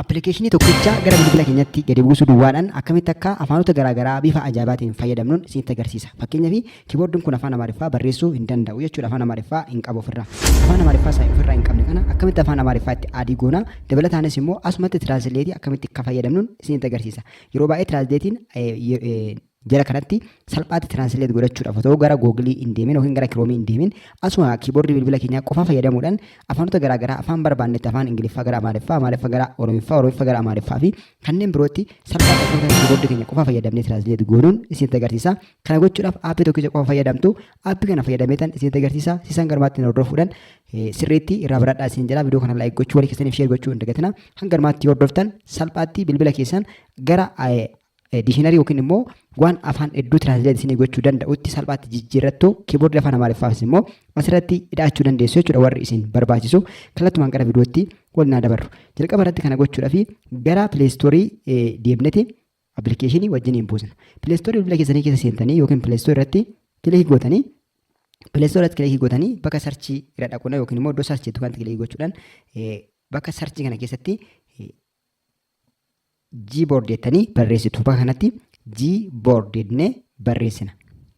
Appilikeeshinii tokkicha gara bilbila keenyatti gadi buusuu duwwaadhaan akkamitti akka afaanota garaagaraa bifa ajaa'ibaatiin fayyadamnuun isinitti agarsiisa. Fakkeenyaaf kiiboordiin kun afaan Amaariffaa barreessuu hin danda'u jechuudha. Afaan Amaariffaa hin qabu ofirraa. Afaan Amaariffaa isaa ofirraa hin qabne kana akkamitti afaan Amaariffaatti adii goona dabalataanis immoo asumatti tiraansleetii akkamitti akka fayyadamnuun isinitti agarsiisa. Yeroo baay'ee tiraansleetiin jala kanatti salphaatti tiraansleet godhachuudhaaf otoo gara googilii hin deemin yookiin gara kiroomii hin deemin asuma kiiboordii bilbila keenyaa qofa fayyadamuudhaan afaanota garaagaraa afaan barbaannetti afaan ingiliffaa gara amaariffaa, amaariffaa gara oromiffaa, oromiffaa gara amaariffaa fi kanneen birootti salphaatti akka kiiboordii keenya qofa fayyadamnee tiraansleet goonuun isinitti agarsiisa. Kana gochuudhaaf aappii tokkicha qofa fayyadamtu aappii kana fayyadameetan isinitti agarsiisa. Sisan garmaatti hordofuudhaan sirriitti irraa baradhaa isin jala viidiyoo kana laayik gochuu walii keessaniif sheer gochuu hin dagatina. Hanga garmaatti hordoftan salphaatti bilbila keessan gara diishinarii yookiin immoo waan afaan hedduu tiraansleet isinii gochuu danda'utti salphaatti jijjiirrattu kiiboordii afaan Amaariffaafis immoo asirratti hidhaachuu dandeessu jechuudha warri isin barbaachisu. Kallattumaan gara viidiyootti wal naa dabarru. Jalqaba irratti kana gochuudhaaf gara pileestoorii deemneti appilikeeshinii wajjin hin buusna. Pileestoorii bilbila keessanii keessa seentanii yookiin pileestoorii irratti kilikii gootanii pileestoorii irratti kilikii gootanii bakka sarchii irra dhaquuna yookiin immoo iddoo sarchii kan kilikii gochuudhaan bakka sarchii kana keessatti Gboard jettanii barreessitu. Bakka kanatti Gboard jennee barreessina.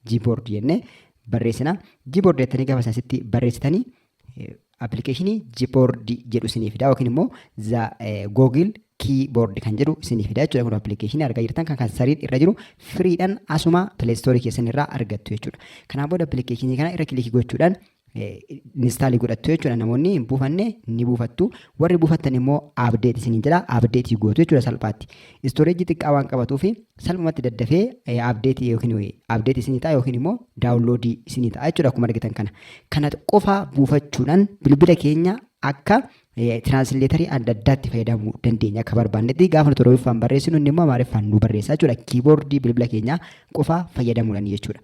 Gboard jennee barreessina. Gboard jettanii gaafa isaasitti barreessitanii appilikeeshinii Gboard jedhu isinii fida yookiin immoo Google Keyboard kan jedhu isinii fida jechuudha. Kun appilikeeshinii argaa jirtan kan sariin irra jiru firiidhaan asuma pileestoorii keessan irraa argattu jechuudha. Kanaan booda appilikeeshinii kana irra kilikii gochuudhaan instaalii godhattu jechuudha. Namoonni hin buufanne ni buufattu. Warri buufattan immoo abdeet isiniin jedha. Abdeetii gootu jechuudha salphaatti. Istooreejii xiqqaa waan qabatuuf salphumatti daddafee abdeetii yookiin abdeet isinii ta'a yookiin immoo daawunloodii isinii ta'a jechuudha. Akkuma argitan kana. Kana qofa buufachuudhaan bilbila keenya akka tiraansleetarii adda addaatti fayyadamuu dandeenya akka barbaannetti. Gaafa nuti oromiffaan barreessinu inni immoo amaariffaan nu barreessa jechuudha. Kiiboordii bilbila keenyaa qofa fayyadamuudhaan jechuudha.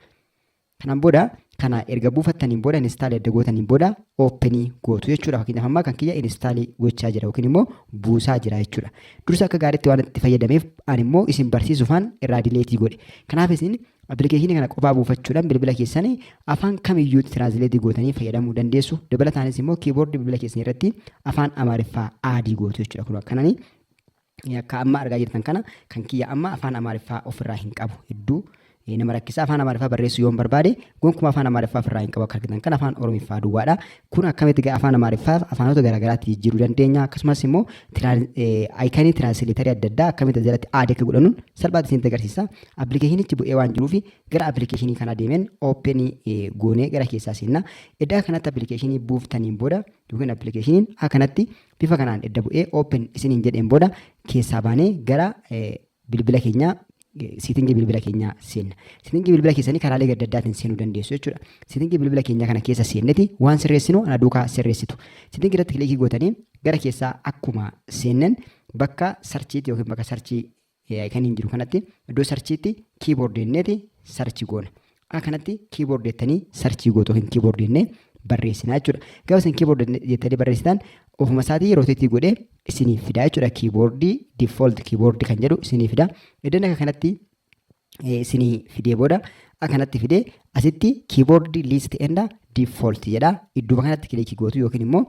Kanaan booda kana erga buufattaniin booda instaalii adda gootaniin booda ooppenii gootu jechuudha. Fakkeenyaaf ammaa kan kiyya instaalii gochaa jira yookiin immoo buusaa jira jechuudha. Dursa akka gaariitti waan itti fayyadameef ani immoo isin barsiisuufaan irraa dileetii godhe. Kanaaf isin appilikeeshinii kana qofaa buufachuudhaan bilbila keessanii afaan kamiyyuutti tiraansleetii gootanii fayyadamuu dandeessu. Dabalataanis immoo kiiboordii bilbila keessanii irratti afaan Amaariffaa adii gootu jechuudha. Kun akkananii akka amma argaa jirtan kana kan kiyya amma afaan Amaariffaa ofirraa hin qabu hedduu. Nama rakkisa afaan Amaariffaa barreessuu yoo barbaade gonkumaa afaan Amaariffaa ofirraa hin qabu akka argitan kan afaan Oromiffaa duwwaadha. Kun akkamitti afaan Amaariffaa afaanota garaagaraatti jijjiiruu dandeenya. Akkasumas immoo aayikanii tiraansleetarii adda addaa akkamitti jalatti aadee akka godhanuun salphaatti isinitti agarsiisa. Appilikeeshinichi bu'ee waan jiruuf gara appilikeeshinii kana deemeen ooppenii goonee gara keessaa seenna. Edda kanatti appilikeeshinii buuftaniin booda yookiin appilikeeshiniin akkanatti bifa kanaan edda bu'ee ooppen isiniin jedheen booda keessaa baanee gara bilbila keenyaa siitingii bilbila keenyaa seenna. Siitingii bilbila keessanii karaalee adda addaatiin seenuu dandeessu jechuudha. Siitingii bilbila keenyaa kana keessa seenneti waan sirreessinu ana duukaa sirreessitu. Siitingii irratti kilikii gootanii gara keessaa akkuma seennan bakka sarchiitti yookiin bakka sarchii kan hin jiru kanatti iddoo sarchiitti kiiboord jenneeti sarchii goona. Akkanatti kiiboord jettanii sarchii gootu yookiin kiiboord jennee barreessinaa jechuudha. Gaafa isin kiiboord jettanii barreessitan ofuma isaatii yeroo itti godhee isinii fida jechuudha. Kiiboordii default kiiboordii kan jedhu isinii fida. Iddoo akka kanatti isinii fidee booda akkanatti fidee asitti kiiboordii list and default jedha. Iddoo kanatti kilikii gootu yookiin immoo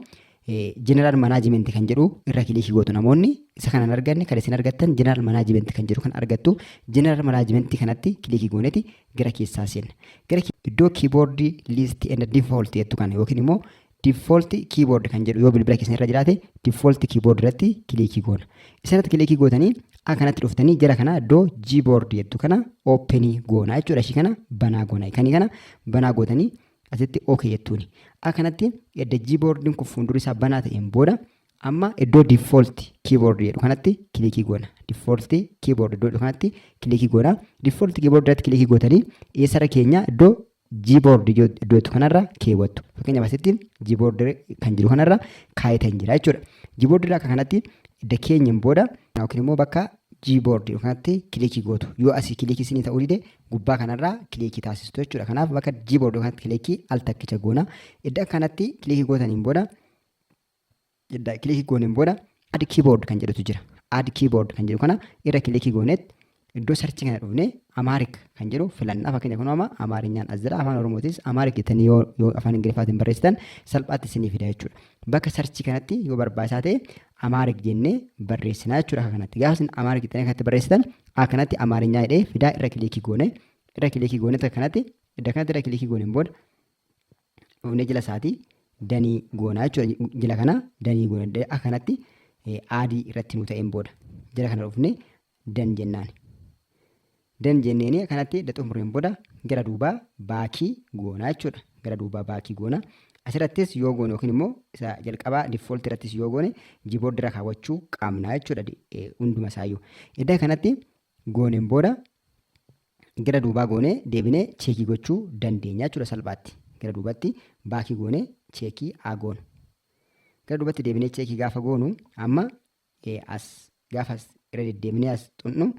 general management kan jedhu irra kilikii gootu namoonni isa kanan arganne kan isin argattan general management kan jedhu kan argattu general management kanatti kilikii gooneeti gara keessaa seenna. Gara iddoo kiiboordii list and default jettu kana yookiin immoo default keyboard kan jedhu yoo bilbila keessan irra jiraate default keyboard irratti kilikii goona. Isarratti kilikii gootanii akkanatti dhuftanii jala kana iddoo Gboard jettu kana ooppenii goona jechuudha. Ishii kana banaa goona. Kanii kana banaa gootanii asitti OK jettuuni. Akkanatti edda Gboardiin kun fuuldura isaa banaa ta'een booda amma iddoo default keyboard jedhu kanatti kilikii goona. Default keyboard iddoo kanatti kilikii goona. Default keyboard irratti kilikii gootanii eessara keenya iddoo Gboard iddoo kanarra keewwattu. Fakkeenyaaf asitti Gboard kan jiru kanarra kaayetan jira jechuudha. Gboard irraa akka kanatti edda keenyaan booda yookiin immoo bakka Gboard kanatti kilikii gootu. Yoo asii kilikii isinii ta'uu dide gubbaa kanarraa kilikii taasistu jechuudha. Kanaaf bakka Gboard kanatti kilikii al takkicha goona. Edda kanatti kilikii gootaniin booda edda kilikii gooneen booda add keyboard kan jedhutu jira. Add keyboard kan jedhu kana irra kilikii gooneet iddoo sarchii kana dhufnee Amaarik kan jedhu filannaa. Fakkeenya kun amma Amaarinyaan as jira. Afaan Oromootis Amaarik jettanii yoo afaan Ingiliffaatiin barreessitan salphaatti isinii fida jechuudha. Bakka sarchii kanatti yoo barbaachisaa ta'e Amaarik jennee barreessinaa jechuudha kanatti. Gaafa isin Amaarik jettanii kanatti barreessitan kanatti Amaarinyaa jedhee fidaa irra kilikii goone kanatti irra kilikii gooneen booda dhufnee jila isaatii danii goonaa jechuudha. Jila kana danii goone kanatti aadii irratti nu ta'een booda jila kana dhufnee dan jennaan. Dan jenneeni kanatti xumureen booda gara duubaa baakii goonaa jechuudha. Gara duubaa baakii goona. Asirrattis yoo goone yookiin immoo isa jalqabaa default irrattis yoo goone jiboordi irra kaawwachuu qabnaa jechuudha hunduma isaayyuu. Edda kanatti gooneen booda gara duubaa goonee deebinee cheekii gochuu dandeenya jechuudha salphaatti. Gara duubatti baakii goonee cheekii haa goonu. Gara duubatti deebinee cheekii gaafa goonu amma as gaafa irra deddeebinee as xunnu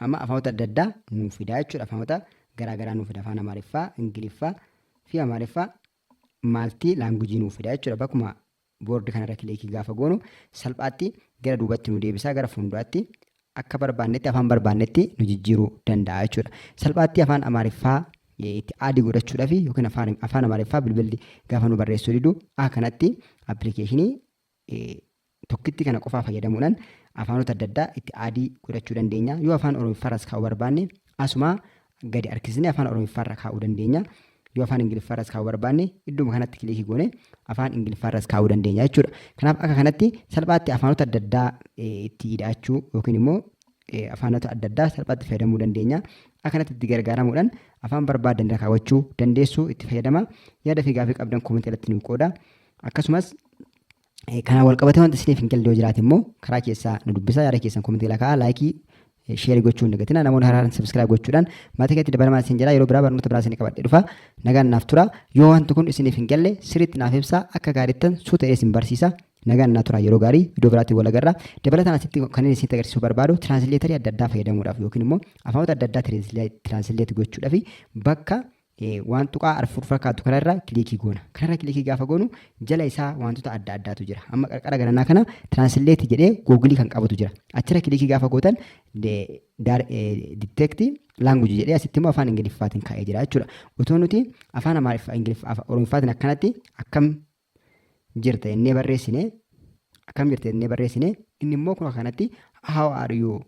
amma afaanota adda addaa nuuf fidaa jechuudha. Afaanota garaagaraa nuuf fida. Afaan Amaariffaa, Ingiliffaa fi Amaariffaa maaltii laangujii nuuf fida jechuudha. Bakkuma boordi kanarra kilikii gaafa goonu salphaatti gara duubatti nu deebisaa gara fuulduraatti akka barbaannetti afaan barbaannetti nu jijjiiruu danda'a jechuudha. Salphaatti afaan Amaariffaa itti aadii godhachuudhaaf yookiin afaan Amaariffaa bilbilli gaafa nu barreessuu didu kanatti appilikeeshinii tokkitti kana qofaa fayyadamuudhaan afaanota adda addaa itti aadii godhachuu dandeenya. Yoo afaan Oromiffaarras kaa'uu barbaanne asuma gadi harkisnee afaan Oromiffaarra kaa'uu dandeenya. Yoo afaan Ingiliffaarras kaa'uu barbaanne idduma kanatti kilikii goone afaan Ingiliffaarras kaa'uu dandeenya jechuudha. Kanaaf akka kanatti salphaatti afaanota adda addaa itti hidhaachuu yookiin immoo afaanota adda addaa salphaatti fayyadamuu dandeenya. Akkanatti itti gargaaramuudhaan afaan barbaadan irra kaawwachuu dandeessu itti fayyadama. Yaada fi gaafii qabdan koomentii irratti nuuf qooda. Akkasumas kanaan wal qabatee wanti isiniif hin galle yoo jiraate immoo karaa keessaa nu dubbisa. Yaada keessan koomentii irra kaa'aa, laayikii sheerii gochuu hin dagatinaa. Namoonni haaraan sabskiraayib gochuudhaan maatii keessatti dabalamaa isin jira. Yeroo biraa barnoota biraa isin qabadhee dhufa. Nagaan naaf tura. Yoo wanti kun isiniif hin galle sirriitti naaf ibsaa. Akka gaariittan suuta isin barsiisa. Nagaan naaf tura. Yeroo gaarii iddoo biraatti wal agarra. Dabalataan asitti kan inni isinitti agarsiisuu barbaadu tiraansleetarii adda addaa fayyadamuudhaaf yookiin immoo afaanota adda addaa tiraansleet gochuudhaaf bakka waan tuqaa arfur fakkaatu kanarra kilikii goona. Kanarra kilikii gaafa goonu jala isaa wantoota adda addaatu jira. Amma qarqara garanaa kana tiraansleet jedhee googilii kan qabutu jira. Achirra kilikii gaafa gootan diteektii laangujii jedhee asitti immoo afaan Ingiliffaatiin kaa'ee jira jechuudha. Otoo nuti afaan Amaariffaa Oromiffaatiin akkanatti akkam jirta jennee barreessine inni immoo kun kanatti how are you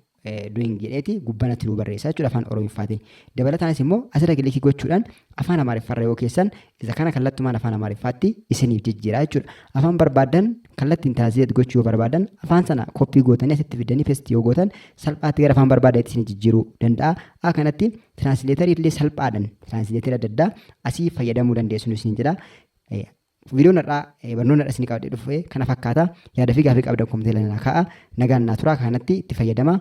doing jedheeti gubbanatti nu barreessaa jechuudha afaan Oromiffaatiin. Dabalataanis immoo asirra kilikii gochuudhaan afaan Amaariffaarra yoo keessan isa kana kallattumaan afaan Amaariffaatti isiniif jijjiiraa jechuudha. Afaan barbaadan kallattiin tiraansleet gochuu yoo barbaadan afaan sana koppii gootanii asitti fidanii peestii yoo gootan salphaatti gara afaan barbaadanitti isin jijjiiruu danda'a. Akkanatti tiraansleetarii illee salphaadhaan tiraansleetarii adda addaa asii fayyadamuu dandeessu isin jira. Viidiyoon irraa barnoonni irraa isin qabdee dhufe kana fakkaata. Yaada fi gaafii qabdan koomentii irra kaa'aa. Nagaan naa turaa kanatti itti fayyadamaa.